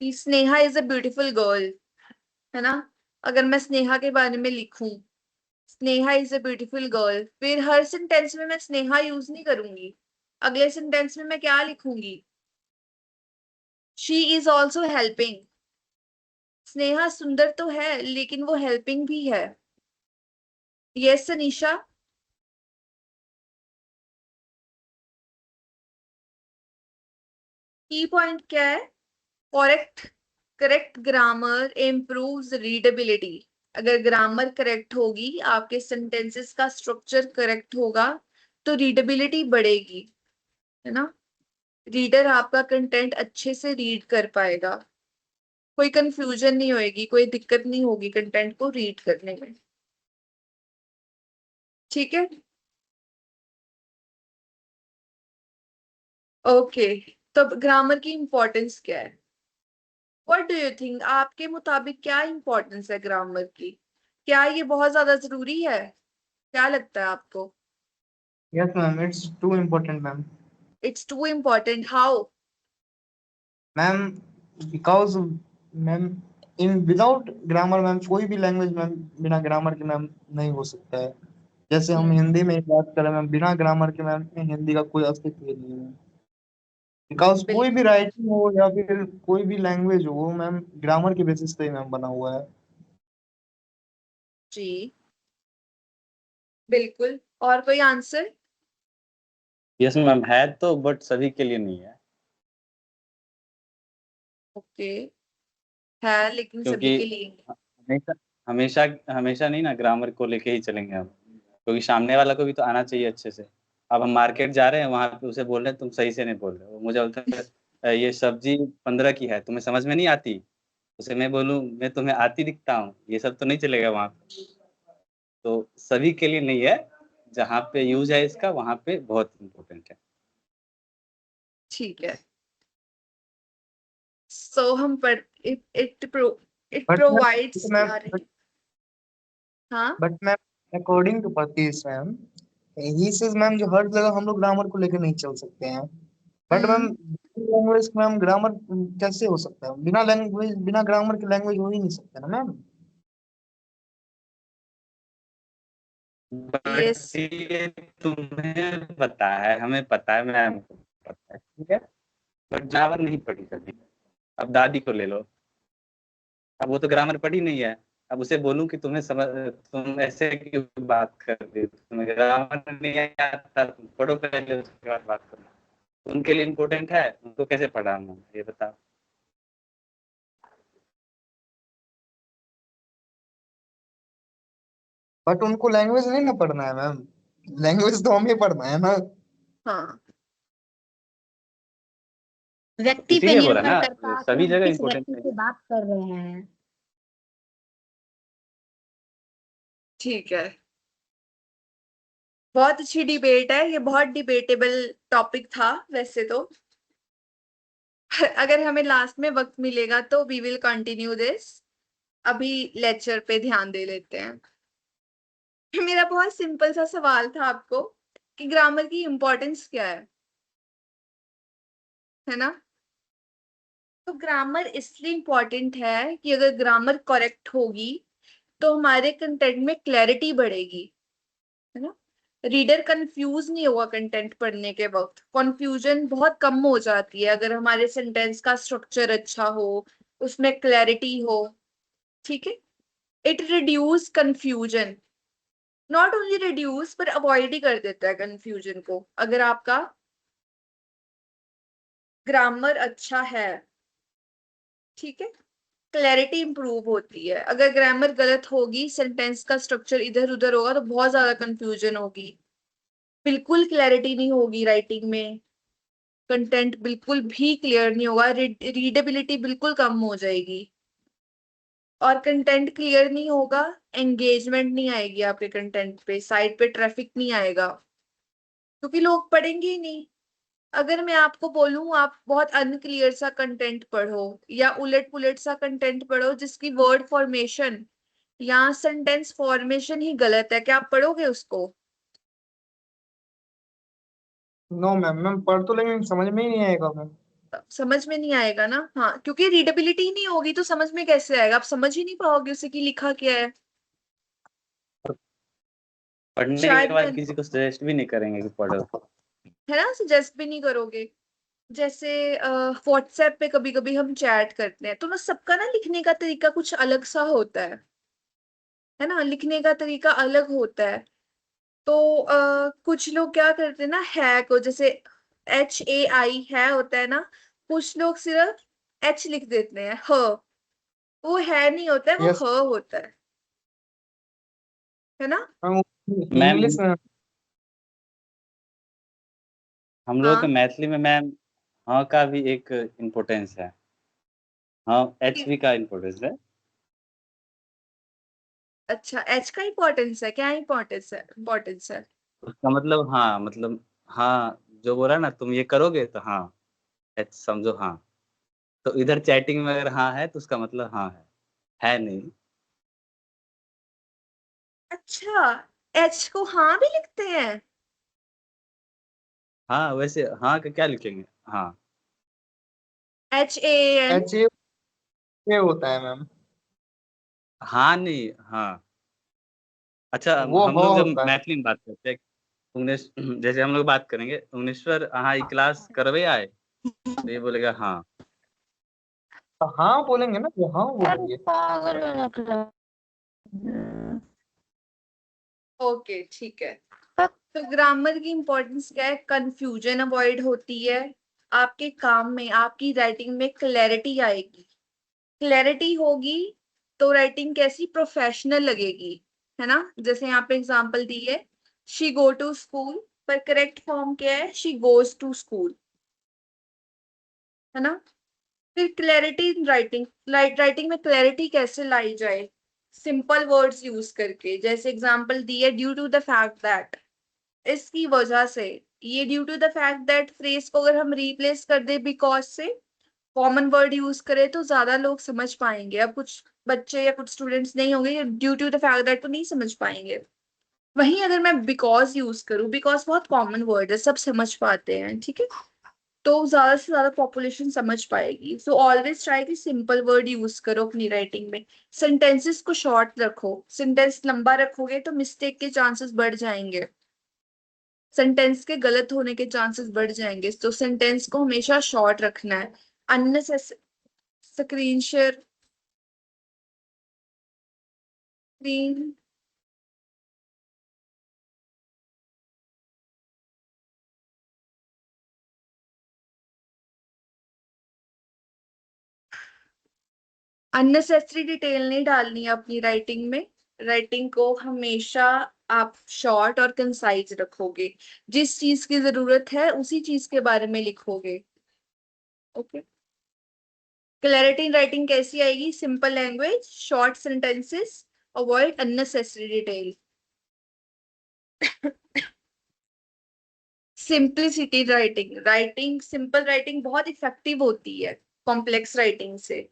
कि Sneha is a beautiful girl, है ना? अगर मैं स्नेहा के बारे में लिखूं, Sneha is a beautiful girl, फिर हर सेंटेंस में मैं स्नेहा यूज नहीं करूंगी। अगले सेंटेंस में मैं क्या लिखूंगी? She is also helping. Sneha सुंदर तो है, लेकिन वो हेल्पिंग भी है। यस सनीशा। की पॉइंट क्या है? Correct, correct grammar improves readability. अगर ग्रामर करेक्ट होगी, आपके सेंटेंसेस का स्ट्रक्चर करेक्ट होगा, तो रीडेबिलिटी बढ़ेगी, है ना? रीडर आपका कंटेंट अच्छे से रीड कर पाएगा, कोई कंफ्यूजन नहीं होएगी, कोई दिक्कत नहीं होगी कंटेंट को रीड करने में। ठीक है, ओके, तो ग्रामर की इम्पोर्टेंस क्या है? व्हाट डू यू थिंक, आपके मुताबिक क्या इम्पोर्टेंस है ग्रामर की? क्या ये बहुत ज्यादा जरूरी है? क्या लगता है आपको? Yes ma'am, it's too important ma'am. It's too important, how? Ma'am because ma'am in without grammar ma'am कोई भी लैंग्वेज मैम बिना ग्रामर के मैम नहीं हो सकता है। जैसे हम हिंदी में बात करें मैम, बिना ग्रामर के मैम हिंदी का कोई अस्तित्व ही नहीं है। बिकॉज कोई भी बिल्कुल राइटिंग हो या फिर कोई भी लैंग्वेज हो मैम, ग्रामर के बेसिस पे ही मैम बना हुआ है। जी, बिल्कुल। और कोई आंसर? यस मैम, है तो बट सभी के लिए नहीं है। ओके, है लेकिन सभी क्योंकि के लिए नहीं। हमेशा हमेशा हमेशा नहीं ना ग्रामर को लेके ही चलेंगे हम, क्योंकि सामने वाला को भी तो आना चाहिए अच्छे से। अब हम मार्केट जा रहे हैं, वहां पे उसे बोल रहे हैं तुम सही से नहीं बोल रहे हो, मुझे बोलता है ये सब्जी 15 की है, तुम्हें समझ में नहीं आती"। उसे मैं बोलूँ मैं तुम्हें आती दिखता हूँ, ये सब तो नहीं चलेगा वहां पे। तो सभी के लिए नहीं है, जहाँ पे यूज है इसका वहां पे बहुत इम्पोर्टेंट है। ठीक है, सो हम पर इट बट प्रोवाइड्स मैम यार। हाँ, but ma'am according to Pratish ma'am, he says ma'am जो हर जगह हम लोग ग्रामर को लेकर नहीं चल सकते हैं। But ma'am hmm, language ma'am grammar कैसे हो सकता है? बिना लैंग्वेज बिना ग्रामर के लैंग्वेज हो ही नहीं सकता ना मैम। यस। बट ये तुम्हें पता है, हमें पता है, मैम को पता है, ठीक है। बट ग्रामर नहीं पढ़ी कभी। अब दादी को ले लो, अब वो तो ग्रामर पढ़ी नहीं है। अब उसे बोलूं कि तुम्हें समझ, तुम ऐसे क्यों बात कर रही हो, तुम्हें ग्रामर नहीं आता, तुम पढ़ो पहले उसके बाद बात करो। उनके लिए इम्पोर्टेंट है, उनको कैसे पढ़ाऊंगा ये बताओ। बट उनको लैंग्वेज नहीं ना पढ़ना है मैम, लैंग्वेज तो हमें पढ़ना है ना। हाँ, व्यक्ति पे इसीलिए बोला निर्भर ना, करता है कि सभी हम जगह किस इम्पोर्टेंट व्यक्ति नहीं से है। बात कर रहे हैं। ठीक है। बहुत अच्छी डिबेट है ये, बहुत डिबेटेबल टॉपिक था वैसे तो। अगर हमें लास्ट में वक्त मिलेगा तो वी विल कंटिन्यू दिस। अभी लेक्चर पे ध्यान दे लेते हैं। मेरा बहुत सिंपल सा सवाल था आपको कि ग्रामर की इम्पोर्टेंस क्या है ना? तो ग्रामर इसलिए इम्पोर्टेंट है कि अगर ग्रामर करेक्ट होगी तो हमारे कंटेंट में क्लैरिटी बढ़ेगी, है ना? रीडर कंफ्यूज नहीं होगा कंटेंट पढ़ने के वक्त, कंफ्यूजन बहुत कम हो जाती है अगर हमारे सेंटेंस का स्ट्रक्चर अच्छा हो, उसमें क्लैरिटी हो। ठीक है, it reduce confusion, not only reduce पर अवॉइड ही कर देता है कंफ्यूजन को अगर आपका ग्रामर अच्छा है। ठीक है, क्लैरिटी इंप्रूव होती है। अगर ग्रामर गलत होगी, सेंटेंस का स्ट्रक्चर इधर उधर होगा तो बहुत ज्यादा कंफ्यूजन होगी, बिल्कुल क्लैरिटी नहीं होगी राइटिंग में, कंटेंट बिल्कुल भी क्लियर नहीं होगा, रीडेबिलिटी बिल्कुल कम हो जाएगी। और कंटेंट क्लियर नहीं होगा, एंगेजमेंट नहीं आएगी आपके कंटेंट पे, साइट पे ट्रैफिक नहीं आएगा, क्योंकि लोग पढ़ेंगे ही नहीं। अगर मैं आपको बोलूं आप बहुत अनक्लियर सा कंटेंट पढ़ो या उलट पुलट सा कंटेंट पढ़ो जिसकी वर्ड फॉर्मेशन या सेंटेंस फॉर्मेशन ही गलत है, क्या आप पढ़ोगे उसको? नो मैम, मैम पढ़ तो लेंगे, समझ में ही नहीं आएगा मैम। समझ में नहीं आएगा ना, हाँ, क्योंकि रीडेबिलिटी नहीं होगी तो समझ में कैसे आएगा? आप समझ ही नहीं पाओगे उसे कि लिखा क्या है। पढ़ने के शायद बाद मैं, किसी को सजेस्ट भी नहीं करेंगे कि पढ़ो। है ना, सजेस्ट भी नहीं करोगे। जैसे व्हाट्सएप पे कभी कभी हम चैट करते हैं तो ना सबका ना लिखने का तरीका कुछ अलग सा होता है ना, लिखने का तरीका अलग होता है। तो कुछ लोग क्या करते हैं ना, है को जैसे HAI है होता है ना, कुछ लोग सिर्फ H लिख देते हैं, ह, वो है नहीं होता है, वो यस ह होता है ना? मैम, मैम इंग्लिश में। हम लोग के हाँ, मैथिली में मैम हाँ का भी एक इम्पोर्टेंस है। हाँ, HV का इम्पोर्टेंस है। अच्छा, H का इम्पोर्टेंस है? क्या इम्पोर्टेंस है? इम्पोर्टेंस है? उसका मतलब हाँ, मतलब हाँ, जो बोला ना तुम ये करोगे तो हाँ, एच समझो हाँ। तो इधर चैटिंग में अगर हाँ है तो उसका मतलब हाँ है नहीं। अच्छा, एच को हाँ भी लिखते हैं? हाँ वैसे हाँ का क्या लिखेंगे? हाँ। HAN? एच ए होता है मैम। हाँ नहीं हाँ। अच्छा, वो हम हो लोग जब होता है। मैथिली में बात करते हैं, उन्नीस जैसे हम लोग बात करेंगे, उन्नीश्वर हाँ ई क्लास करवे आए, तो ये बोलेगा हाँ। तो हाँ बोलेंगे ना, तो हाँ यार बोलेंगे। पागल हो ना क्लब। ओके ठीक है। तो ग्रामर की इंपॉर्टेंस क्या है? कंफ्यूजन अवॉइड होती है, आपके काम में, आपकी राइटिंग में क्लैरिटी आएगी। क्लैरिटी होगी तो राइटिंग कैसी? प्रोफेशनल लगेगी, है ना? जैसे यहाँ पे एग्जांपल दी है, शी गो टू स्कूल, पर करेक्ट फॉर्म क्या है? शी गोज टू स्कूल, है ना? फिर क्लैरिटी इन राइटिंग, राइटिंग में क्लैरिटी कैसे लाई जाए? सिंपल वर्ड्स यूज करके। जैसे एग्जांपल दी है, due to the fact that, इसकी वजह से। ये due to the fact that phrase को अगर हम रिप्लेस कर दे बिकॉज से, कॉमन वर्ड यूज करें, तो ज्यादा लोग समझ पाएंगे। अब कुछ बच्चे या कुछ स्टूडेंट्स नहीं होंगे, due to the fact that तो नहीं समझ पाएंगे। वहीं अगर मैं बिकॉज यूज करूं, बिकॉज बहुत कॉमन वर्ड है, सब समझ पाते हैं, ठीक है, तो ज्यादा से ज्यादा पॉपुलेशन समझ पाएगी। सो ऑलवेज ट्राई कि सिंपल वर्ड यूज करो अपनी राइटिंग में। सेंटेंसेस को शॉर्ट रखो, सेंटेंस लंबा रखोगे तो मिस्टेक के चांसेस बढ़ जाएंगे, सेंटेंस के गलत होने के चांसेस बढ़ जाएंगे। तो सेंटेंस को हमेशा शॉर्ट रखना है। Unnecessary screen share, screen unnecessary detail नहीं डालनी है अपनी राइटिंग में। राइटिंग को हमेशा आप शॉर्ट और कंसाइज रखोगे, जिस चीज की जरूरत है उसी चीज के बारे में लिखोगे। ओके। क्लैरिटी इन राइटिंग कैसी आएगी? Simple language, short sentences, avoid unnecessary detail. Simplicity writing, writing simple writing बहुत इफेक्टिव होती है कॉम्प्लेक्स राइटिंग से,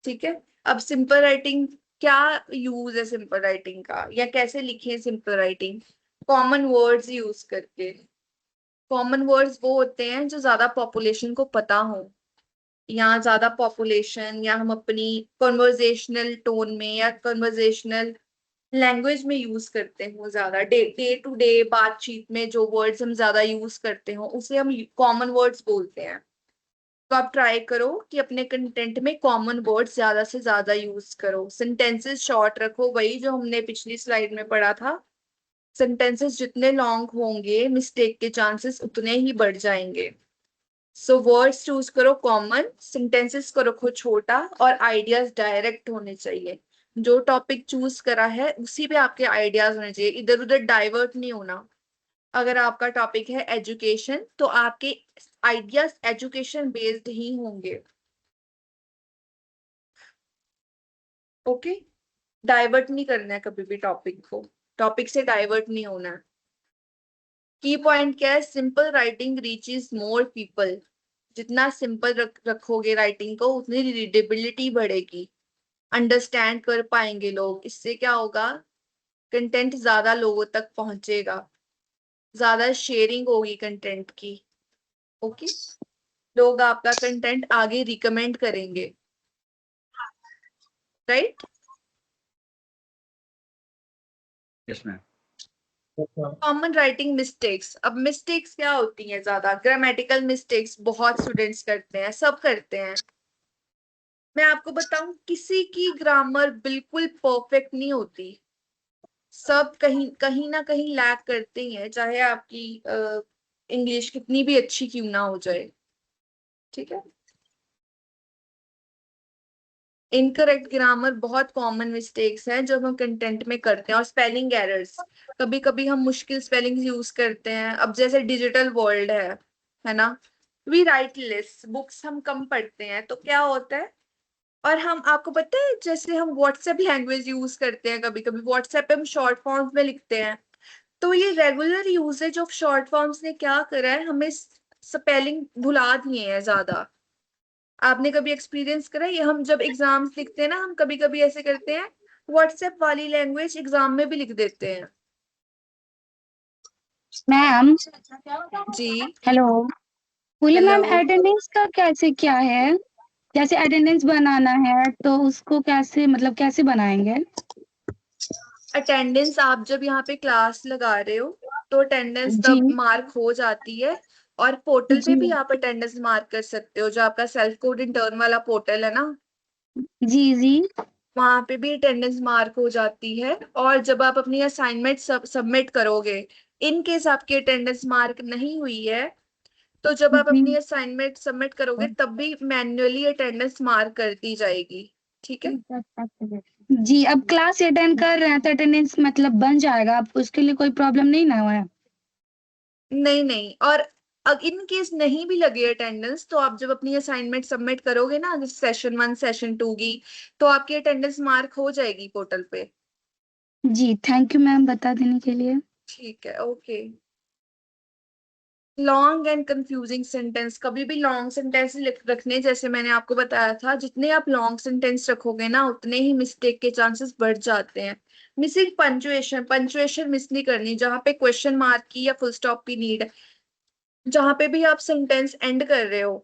ठीक है। अब सिंपल राइटिंग क्या यूज है? सिंपल राइटिंग का या कैसे लिखे simple writing? Common words use करके। कॉमन वर्ड्स वो होते हैं जो ज्यादा पॉपुलेशन को पता हो, या ज्यादा पॉपुलेशन, या हम अपनी कॉन्वर्जेशनल टोन में या कॉन्वर्जेशनल लैंग्वेज में यूज करते हो ज्यादा, डे टू डे बातचीत में जो वर्ड्स हम ज्यादा यूज करते हो उसे हम कॉमन वर्ड्स बोलते हैं। तो आप ट्राई करो कि अपने कंटेंट में कॉमन वर्ड्स ज्यादा से ज्यादा यूज करो। सेंटेंसेस शॉर्ट रखो, वही जो हमने पिछली स्लाइड में पढ़ा था। सेंटेंसेस जितने लॉन्ग होंगे मिस्टेक के चांसेस उतने ही बढ़ जाएंगे। सो वर्ड्स चूज करो कॉमन, सेंटेंसेस को रखो छोटा, और आइडियाज डायरेक्ट होने चाहिए। जो टॉपिक चूज करा है उसी पे आपके आइडियाज होने चाहिए, इधर उधर डाइवर्ट नहीं होना। अगर आपका टॉपिक है एजुकेशन तो आपके आइडियाज एजुकेशन बेस्ड ही होंगे। ओके। डाइवर्ट नहीं करना है कभी भी टॉपिक को, टॉपिक से डाइवर्ट नहीं होना है। की पॉइंट क्या है? Simple writing reaches more people. जितना सिंपल रखोगे राइटिंग को, उतनी रीडेबिलिटी बढ़ेगी, अंडरस्टैंड कर पाएंगे लोग। इससे क्या होगा? कंटेंट ज्यादा लोगों तक पहुंचेगा, ज्यादा शेयरिंग होगी कंटेंट की। ओके। लोग आपका कंटेंट आगे रिकमेंड करेंगे, right? Yes ma'am. Common writing mistakes. अब मिस्टेक्स क्या होती हैं? ज्यादा ग्रामेटिकल मिस्टेक्स बहुत स्टूडेंट्स करते हैं, सब करते हैं। मैं आपको बताऊं, किसी की ग्रामर बिल्कुल परफेक्ट नहीं होती, सब कहीं कहीं ना कहीं लैग करते ही हैं, चाहे आपकी इंग्लिश कितनी भी अच्छी क्यों ना हो जाए, ठीक है। इनकरेक्ट ग्रामर बहुत कॉमन मिस्टेक्स हैं जो हम कंटेंट में करते हैं, और स्पेलिंग एरर्स। कभी कभी हम मुश्किल स्पेलिंग यूज करते हैं। अब जैसे डिजिटल वर्ल्ड है ना, वी राइट लेस, बुक्स हम कम पढ़ते हैं, तो क्या होता है? और हम, आपको पता है, जैसे हम व्हाट्सएप लैंग्वेज यूज करते हैं, कभी कभी व्हाट्सएप पे हम शॉर्ट फॉर्म्स में लिखते हैं, तो ये regular usage of short forms ने क्या करा है, हमें स्पेलिंग भुला दिए हैं ज्यादा। आपने कभी एक्सपीरियंस करा है? ये हम जब एग्जाम्स लिखते हैं ना, हम कभी कभी ऐसे करते हैं, व्हाट्सएप वाली लैंग्वेज एग्जाम में भी लिख देते हैं। मैम जी हेलो, बोले हेलो। मैम अटेंडेंस का कैसे क्या है? जैसे अटेंडेंस बनाना है तो उसको कैसे, मतलब कैसे बनाएंगे? अटेंडेंस आप जब यहाँ पे क्लास लगा रहे हो तो अटेंडेंस जी तब मार्क हो जाती है, और पोर्टल पे जी भी आप अटेंडेंस मार्क कर सकते हो, जो आपका सेल्फ कोड इंटर्न वाला पोर्टल है ना, जी जी वहां पे भी अटेंडेंस मार्क हो जाती है। और जब आप अपनी असाइनमेंट सबमिट करोगे, इन केस आपकी अटेंडेंस मार्क नहीं हुई है, तो जब आप जी अपनी असाइनमेंट सबमिट करोगे तब भी मैन्युअली अटेंडेंस मार्क कर दी जाएगी। ठीक है। जी। अब क्लास अटेंड कर रहे हैं तो अटेंडेंस मतलब बन जाएगा, अब उसके लिए कोई प्रॉब्लम नहीं ना हुआ है? नहीं नहीं, और इन केस नहीं भी लगे अटेंडेंस, तो आप जब अपनी असाइनमेंट सबमिट करोगे ना, सेशन 1 सेशन 2 की, तो आपकी अटेंडेंस मार्क हो जाएगी पोर्टल पे। जी थैंक यू मैम बता देने के लिए। ठीक है, okay. Long and confusing sentence, कभी भी लॉन्ग सेंटेंस रखने, जैसे मैंने आपको बताया था, जितने आप लॉन्ग सेंटेंस रखोगे ना, उतने ही मिस्टेक के चांसेस बढ़ जाते हैं। मिसिंग पंचुएशन, पंचुएशन मिस नहीं करनी, जहां पे क्वेश्चन मार्क की या फुल स्टॉप की नीड है, जहां पे भी आप सेंटेंस एंड कर रहे हो,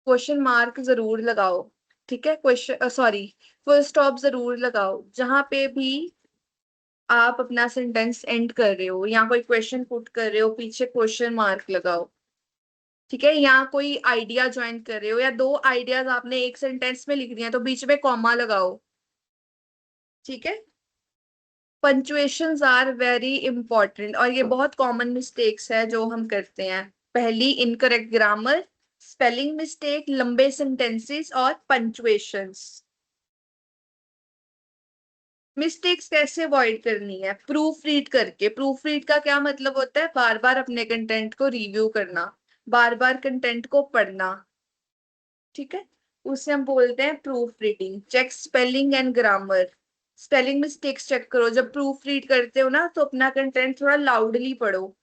क्वेश्चन मार्क जरूर लगाओ। ठीक है, क्वेश्चन सॉरी, फुल स्टॉप जरूर लगाओ जहां पे भी आप अपना सेंटेंस एंड कर रहे हो, या कोई क्वेश्चन पुट कर रहे हो, पीछे क्वेश्चन मार्क लगाओ। ठीक है, यहाँ कोई आइडिया ज्वाइन कर रहे हो, या दो आइडियाज आपने एक सेंटेंस में लिख दिया, तो बीच में कॉमा लगाओ। ठीक है। पंचुएशंस आर वेरी इंपॉर्टेंट, और ये बहुत कॉमन मिस्टेक्स है जो हम करते हैं। पहली, इनकरेक्ट ग्रामर, स्पेलिंग मिस्टेक, लंबे सेंटेंसेस और पंचुएशंस। मिस्टेक्स कैसे अवॉइड करनी है? प्रूफ रीड करके। प्रूफ रीड का क्या मतलब होता है? बार बार अपने कंटेंट को रिव्यू करना, बार बार कंटेंट को पढ़ना। ठीक है, उसे हम बोलते हैं proofreading. Check spelling and grammar, spelling mistakes check करो। जब प्रूफ रीड करते हो ना, तो अपना कंटेंट थोड़ा लाउडली पढ़ो।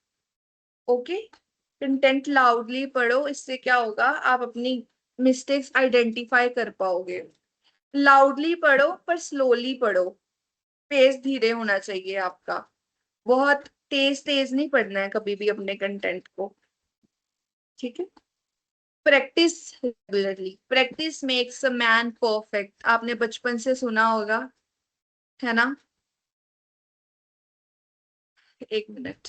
ओके, कंटेंट लाउडली पढ़ो, इससे क्या होगा, आप अपनी मिस्टेक्स आइडेंटिफाई कर पाओगे। लाउडली पढ़ो पर स्लोली पढ़ो, पेस धीरे होना चाहिए आपका, बहुत तेज तेज नहीं पढ़ना है कभी भी अपने कंटेंट को। ठीक है। Practice regularly, practice makes a man perfect, आपने बचपन से सुना होगा, है ना? एक मिनट।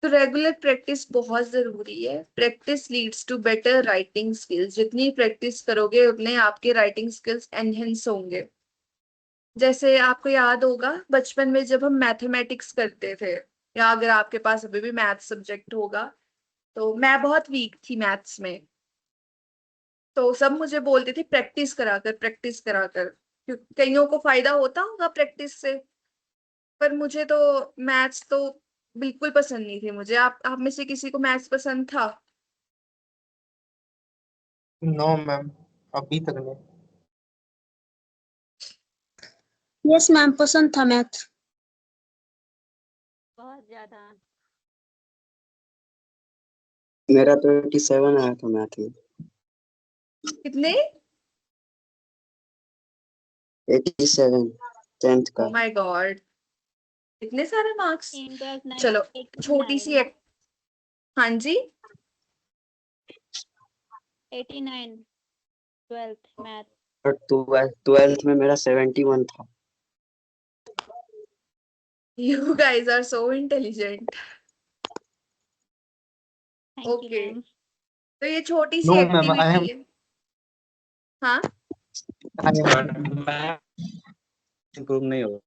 तो रेगुलर प्रैक्टिस बहुत जरूरी है। Practice leads to better writing skills, जितनी प्रैक्टिस करोगे उतने आपके राइटिंग स्किल्स एनहेंस होंगे। जैसे आपको याद होगा बचपन में जब हम मैथमेटिक्स करते थे, या अगर आपके पास अभी भी मैथ सब्जेक्ट होगा, तो मैं बहुत वीक थी मैथ्स में, तो सब मुझे बोलते थे प्रैक्टिस करा कर, प्रैक्टिस करा कर, क्योंकि कईयों को फायदा होता होगा प्रैक्टिस से, पर मुझे तो मैथ्स तो बिल्कुल पसंद नहीं थे मुझे। आप में से किसी को मैथ्स पसंद था? नो मैम, अभी तक नहीं। यस मैम, पसंद था मैथ। बहुत ज्यादा। मेरा तो 87 आया था मैथ में। कितने? 87 10th ओ का। माय गॉड, इतने सारे मार्क्स। इन 12 चलो, 89 छोटी सी एक, हाँ जी, 89 12th मैथ। और 12th में मेरा 71 था। You guys are so intelligent. Thank you okay, ma'am. तो ये छोटी सी no ma'am, I activity am है। हाँ, मैं इम्प्रूव नहीं होगा,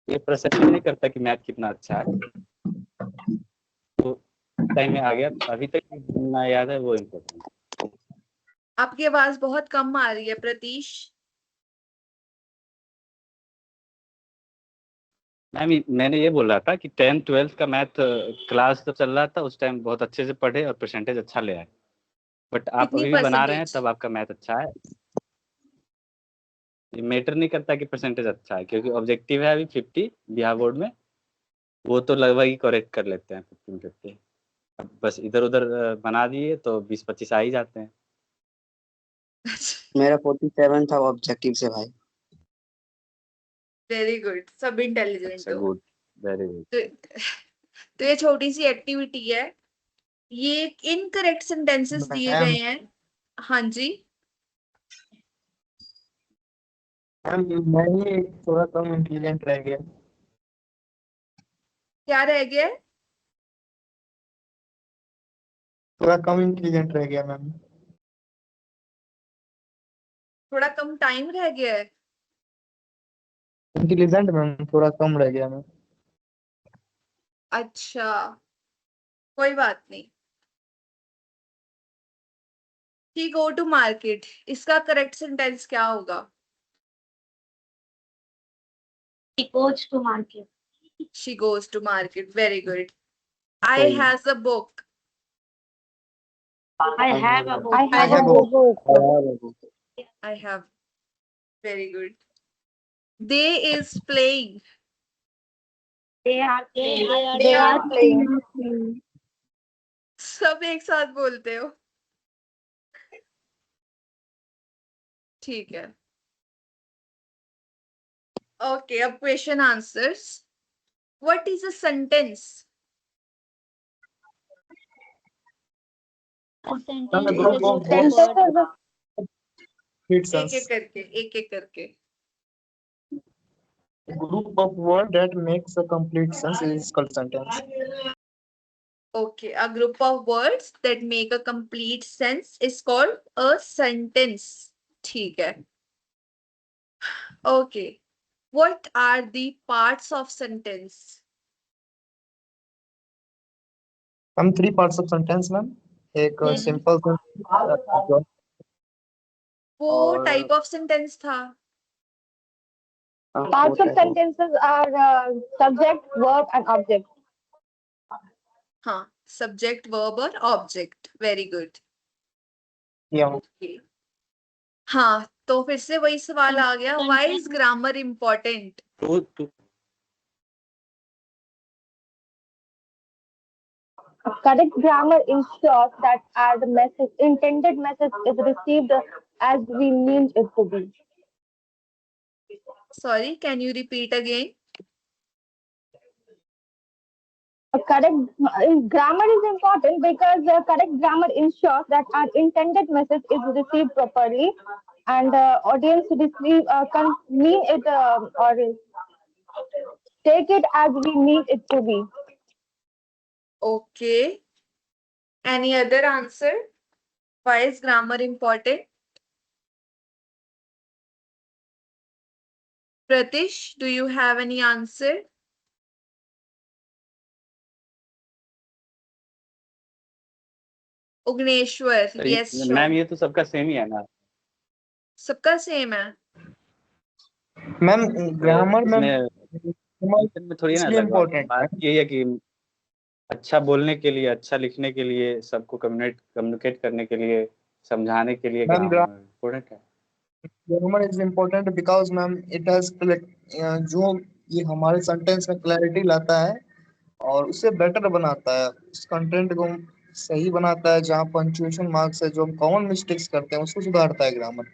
ये परसेप्शन नहीं करता कि मैथ कितना अच्छा है, तो टाइम में आ गया, अभी तक जितना याद है वो इम्पोर्टेंट। आपकी आवाज बहुत कम आ रही है प्रतीश। मैम मैंने ये बोल रहा था कि 10th 12th का मैथ क्लास जब चल रहा था उस टाइम बहुत अच्छे से पढ़े और परसेंटेज अच्छा ले आए, बट आप कितनी अभी भी बना रहे हैं परसेंटेज? तब आपका मैथ अच्छा है। ये मैटर नहीं करता कि परसेंटेज अच्छा है, क्योंकि ऑब्जेक्टिव है अभी 50 बिहार बोर्ड में, वो तो लगभग ही करेक्ट कर लेते हैं 15-50। अब बस इधर उधर बना दिए तो 20-25 आ ही जाते हैं। मेरा 47 था ऑब्जेक्टिव से भाई। वेरी गुड, सब इंटेलिजेंट अच्छा, हो। Good, very good. तो ये छोटी सी एक्टिविटी है, ये इनकरेक्ट सेंटेंसेस दिए मैम गए हैं। हाँ जी, मैम मैं ही थोड़ा कम इंटेलिजेंट रह गया। क्या रह गया है? थोड़ा कम इंटेलिजेंट रह गया मैम। थोड़ा कम टाइम रह गया है। इंटेलिजेंट मैम थोड़ा कम रह गया मैम। अच्छा, कोई बात नहीं। ही गो टू मार्केट, इसका करेक्ट सेंटेंस क्या होगा? He goes to market. She goes to market. Very good. I सही। has a book. I have a book. I I have have a a book. I have. Very good. They is playing. They are playing. They are playing. सब एक साथ बोलते हो, ठीक है। Okay, अब question answers. What is a sentence? A ma'am sentence is a group group of of words words. Sentences fit एक एक करके। group of word that makes a complete sense is called sentence. Okay, a group of words that make a complete sense is called a sentence. ठीक है। Okay, what are the parts of sentence? हम 3 parts of sentence ma'am. एक simple वो और type of sentence था। Parts of sentences are subject, verb, and object. हाँ, subject, verb और object. Very good. yeah. हाँ, तो फिर से वही सवाल आ गया, व्हाई इज ग्रामर इम्पोर्टेंट? तो Correct grammar ensures that our intended message is received as we mean it to be. Sorry, can you repeat again? Grammar is important because correct grammar ensures that our intended message is received properly, and audience mean it or take it as we mean it to be. Okay, any other answer? Why is grammar important? Pratish, do you have any answer? उग्नेश्वर, yes, ma'am sure. ये तो सबका same ही है ना। सबका same है। Ma'am grammar में इसमें थोड़ी ना इसलिए अलग बात है। इम्पोर्टेंट बात ये है कि अच्छा बोलने के लिए, अच्छा लिखने के लिए, सबको कम्युनिकेट करने के लिए, समझाने के लिए मैम ग्रामर इम्पोर्टेंट है। Grammar is important because ma'am it has जो ये हमारे सेंटेंस में क्लैरिटी लाता है और उसे बेटर बनाता है, उस कंटेंट को सही बनाता है। जहाँ पंक्चुएशन मार्क्स है, जो हम कॉमन मिस्टेक्स करते हैं उसको सुधारता है ग्रामर।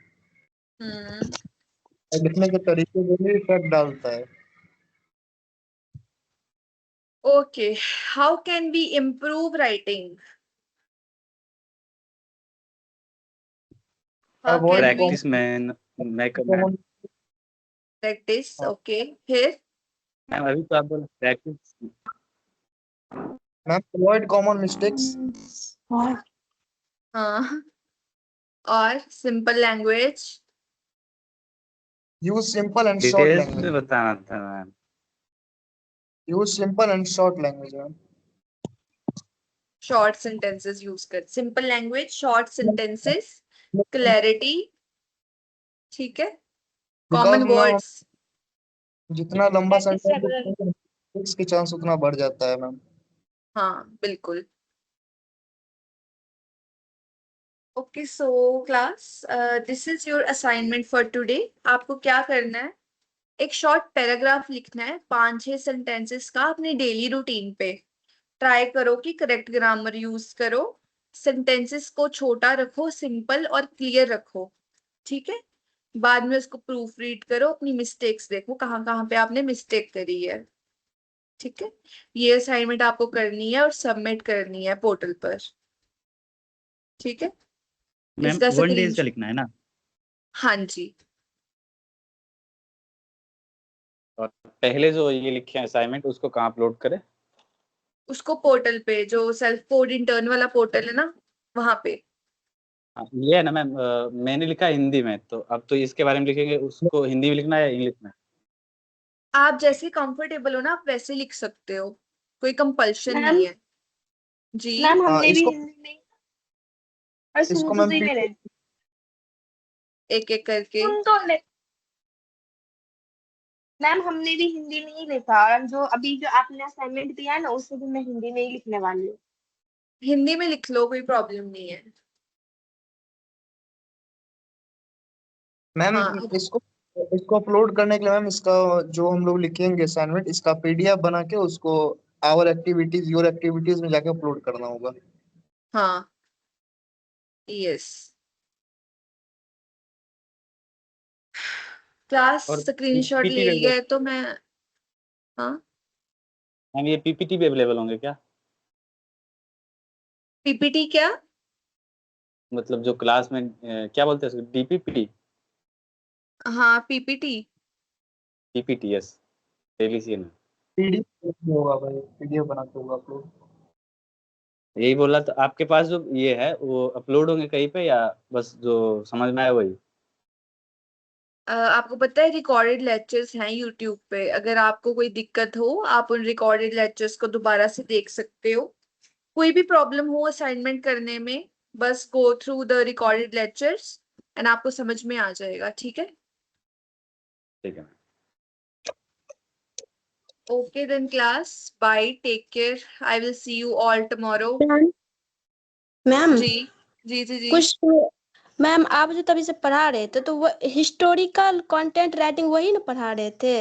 लिखने के तरीके में भी इफेक्ट डालता है। Okay, how can we improve writing? How can we practice में मैं practice? Okay, फिर? मैम अभी तो आप बोल practice. Ma'am avoid common mistakes. हाँ, और simple language. Use simple and short details language. में बताना था ma'am. Use simple and short language ma'am. Short sentences use कर, simple language, short sentences, clarity, ठीक है, कॉमन बिकॉज मैम वर्ड्स। जितना लंबा सेंटेंस के चांस उतना बढ़ जाता है मैम। हाँ, बिल्कुल। Okay so class, this is your assignment for today. आपको क्या करना है, एक शॉर्ट पैराग्राफ लिखना है 5-6 सेंटेंसेस का अपनी डेली रूटीन पे। ट्राई करो कि करेक्ट ग्रामर यूज करो, सेंटेंसेस को छोटा रखो, सिंपल और क्लियर रखो, ठीक है। बाद में उसको प्रूफ रीड करो, अपनी मिस्टेक्स देखो कहाँ कहाँ पे आपने मिस्टेक करी है, ठीक है। ये असाइनमेंट आपको करनी है और सबमिट करनी है पोर्टल पर, ठीक है। मैम इसका 1 डेज का स्क्रीन, लिखना है ना? हाँ जी। और पहले जो ये लिखे हैं असाइनमेंट उसको कहाँ अपलोड करें? उसको पोर्टल पे, जो सेल्फ कोड इंटर्न वाला पोर्टल है ना, वहां पे। हाँ, ये है ना मैम, मैंने लिखा हिंदी में, तो अब तो इसके बारे में लिखेंगे, उसको हिंदी में लिखना है या इंग्लिश में? आप जैसे कंफर्टेबल हो ना, आप वैसे लिख सकते हो, कोई कंपल्शन मैम नहीं है जी। मैम हमने भी इसको हिंदी में, और सुनो इसको तो मैम सही मेरे, एक एक करके। सुन तो ले। मैम हमने भी हिंदी में ही लिखा, और जो अभी जो आपने असाइनमेंट दिया है ना, उससे भी मैं हिंदी में ही लिखने वाली हूँ। हिंदी में लिख लो, कोई प्रॉब्लम नहीं है। मैम हाँ इसको इसको अपलोड करने के लिए मैम इसका जो हम लोग लिखेंगे असाइनमेंट, इसका पीडीएफ बना के उसको आवर एक्टिविटीज योर एक्टिविटीज में जाके अपलोड करना होगा। हाँ, यस। क्लास और स्क्रीनशॉट पीपीटी ले भी लिया है तो मैं, हाँ। मैम ये पीपीटी भी अवेलेबल होंगे क्या? पीपीटी क्या? मतलब जो क्लास में क्या बोलते हैं उसको, डीपीपी? हाँ पीपीटी। पीपीटी, यस, डेली सी है। पीडीएफ होगा भाई, पीडीएफ बना के होगा अपलोड। यही बोला, तो आपके पास जो ये है वो अपलोड होंगे कहीं पे, या बस जो समझ में आए वही? आपको पता है रिकॉर्डेड लेक्चर्स हैं यूट्यूब पे, अगर आपको कोई दिक्कत हो आप उन रिकॉर्डेड लेक्चर्स को दोबारा से देख सकते हो। कोई भी प्रॉब्लम हो असाइनमेंट करने में, बस go through the recorded lectures and आपको समझ में आ जाएगा, ठीक है। ठीक है। Okay then class, bye, take care, I will see you all tomorrow. Ma'am ma'am जी जी जी जी। कुछ, मैम आप जो तभी से पढ़ा रहे थे तो वो हिस्टोरिकल कंटेंट राइटिंग वही ना पढ़ा रहे थे?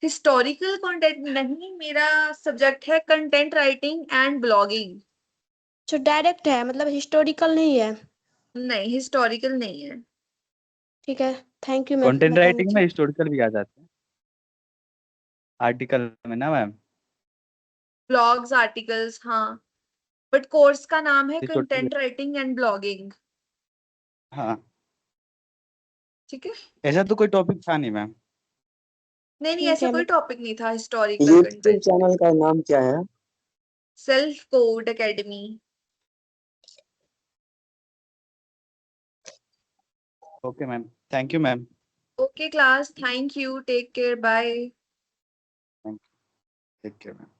हिस्टोरिकल कंटेंट नहीं, मेरा सब्जेक्ट है कंटेंट राइटिंग एंड ब्लॉगिंग। जो डायरेक्ट है, मतलब हिस्टोरिकल नहीं है? नहीं, हिस्टोरिकल नहीं है। ठीक है, थैंक यू मैम कंटेंट बताने राइटिंग के में लिए। हिस्टोरिकल भी आ जाते हैं आर्टिकल में ना मैम? ब्लॉग्स, आर्टिकल्स, हाँ, बट कोर्स का नाम है historical, content writing and blogging, हाँ। ठीक है। ऐसा तो कोई टॉपिक था नहीं मैम। नहीं नहीं, ठीक ऐसा है कोई मैम। टॉपिक नहीं था हिस्टोरिकल यूट्यूब कंटेंट। चैनल का नाम क्या है? Self Code Academy. Okay ma'am, thank you ma'am. Okay class, thank you, take care, bye. Thank you, take care ma'am.